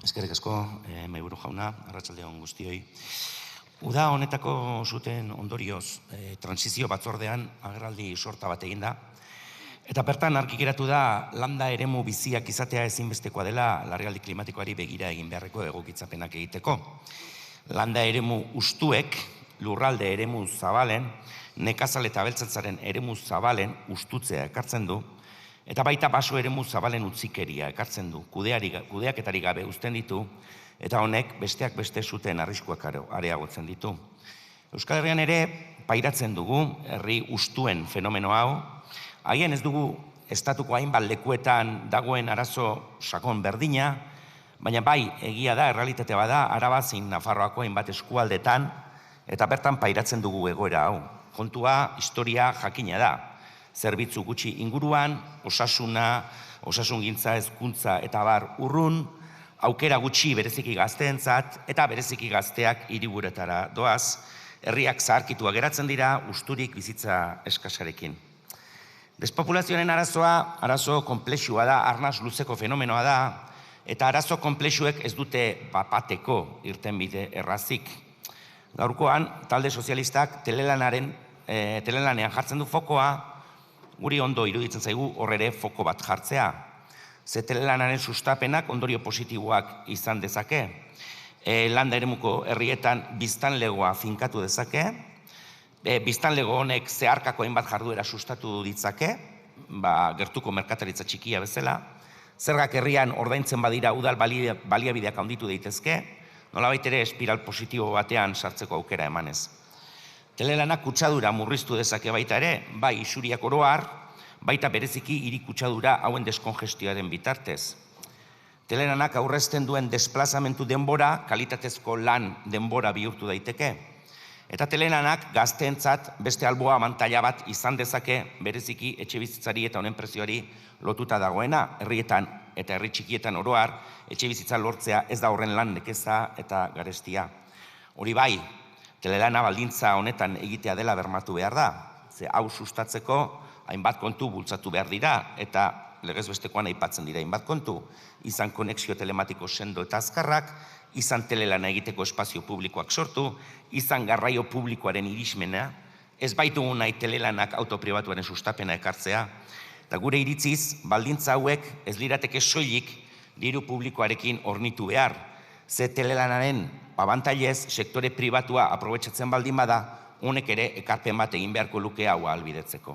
Eskerrik asko, Mahaiburu jauna, arratsalde on guztioi. Uda honetako zuten ondorioz, transizio batzordean agerraldi sorta bat egin da, eta bertan argi geratu da landa eremu biziak izatea ezinbestekoa dela larrialdi klimatikoari begira egin beharreko egokitzapenak egiteko. Landa eremu hustuek, lurralde eremu zabalen, nekazal eta abeltzaintzaren eremu zabalen hustutzea ekartzen du, eta baita baso eremu zabalen utzikeria ekartzen du, kudeaketari gabe uzten ditu, eta honek besteak beste zuten arriskuak areagotzen ditu. Euskal Herrian ere pairatzen dugu herri hustuen fenomeno hau, haien ez dugu estatuko hainbat lekuetan dagoen arazo sakon berdina, baina bai egia da, errealitate bada, Araba zein Nafarroako hainbat eskualdetan, eta bertan pairatzen dugu egoera hau. Kontua, historia jakina da. Zerbitzu gutxi inguruan, osasuna, osasungintza, hezkuntza eta abar urrun, aukera gutxi bereziki gazteentzat eta bereziki gazteak hiriburuetara doaz, herriak zaharkitua geratzen dira, husturik bizitza eskasarekin. Despopulazioaren arazoa, arazo konplexua da, arnas luzeko fenomenoa da, eta arazo konplexuek ez dute bapateko irtenbide errazik. Gaurkoan, talde sozialistak telelanean jartzen du fokoa, guri ondo iruditzen zaigu horre foko bat jartzea. Ze telelanaren sustapenak ondorio positiboak izan dezake. Landa eremuko herrietan biztanlegoa finkatu dezake, biztanlego honek zeharkako hainbat jarduera sustatu ditzake, gertuko merkataritza txikia bezala, zergak herrian ordaintzen badira udal baliabideak handitu daitezke, nolabait ere espiral positibo batean sartzeko aukera emanez. Telelanak kutsadura murriztu dezake baita ere, bai isuriak oro har, baita bereziki hiri kutsadura hauen deskongestioaren bitartez. Telelanak aurrezten duen desplazamentu denbora, kalitatezko lan denbora bihurtu daiteke. Eta telelanak gazteentzat beste alboa abantaila bat izan dezake bereziki etxebizitzari eta honen prezioari lotuta dagoena, herrietan eta herri txikietan oro har, etxebizitza lortzea ez da horren lan nekeza eta garestia. Hori bai, telelana baldintza honetan egitea dela bermatu behar da. Ze hau sustatzeko hainbat kontu bultzatu behar dira, eta legez bestekoan aipatzen dira hainbat kontu. Izan konexio telematiko sendo eta azkarrak, izan telelana egiteko espazio publikoak sortu, izan garraio publikoaren irismena, ez baitugu nahi telelanak autopribatuaren sustapena ekartzea, eta gure iritziz, baldintza hauek ez lirateke soilik diru publikoarekin hornitu behar. Ze telelanaren abantailez sektore pribatua aprobetxatzen baldin bada, honek ere ekarpen bat egin beharko luke hau ahalbidetzeko.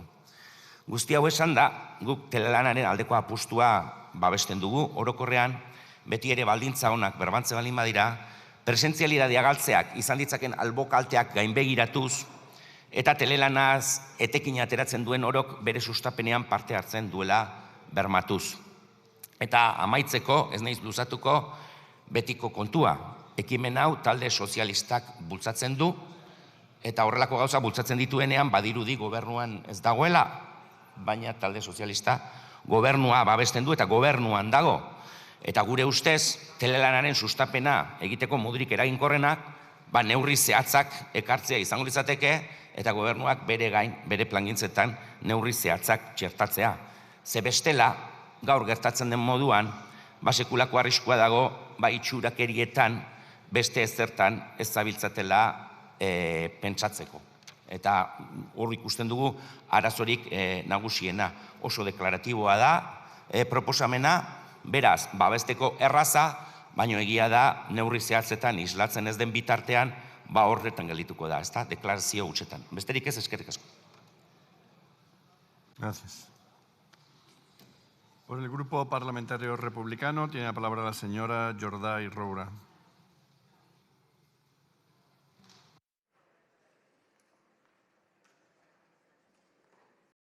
Guzti hau esan da, guk telelanaren aldeko apustua babesten dugu, orokorrean, beti ere baldintza honak berbantzen baldin badira, presentzialitatea galtzeak izan ditzaken albokalteak gainbegiratuz, eta telelanaz etekin ateratzen duen orok bere sustapenean parte hartzen duela bermatuz. Eta amaitzeko, ez naiz luzatuko, betiko kontua. Ekimen hau talde sozialistak bultzatzen du, eta horrelako gauza bultzatzen dituenean badirudi gobernuan ez dagoela, baina talde sozialista gobernua babesten du eta gobernuan dago. Eta gure ustez, telelanaren sustapena egiteko modurik eraginkorrenak, neurri zehatzak ekartzea izango litzateke, eta gobernuak bere gain, bere plangintzetan neurri zehatzak txertatzea. Ze bestela, gaur gertatzen den moduan, sekulako arriskua dago, itxurakerietan, beste ezertan ez zabiltzatela pentsatzeko. Eta hor ikusten dugu arazorik nagusiena. Oso deklaratiboa da proposamena, beraz, babesteko erraza, baino egia da neurri zehatzetan islatzen ez den bitartean, horretan geldituko da, ezta? Deklarazio hutsetan. Besterik ez, eskerrik asko. Gracias. Por el Grupo Parlamentario Republicano tiene la palabra la señora Jorday Roura.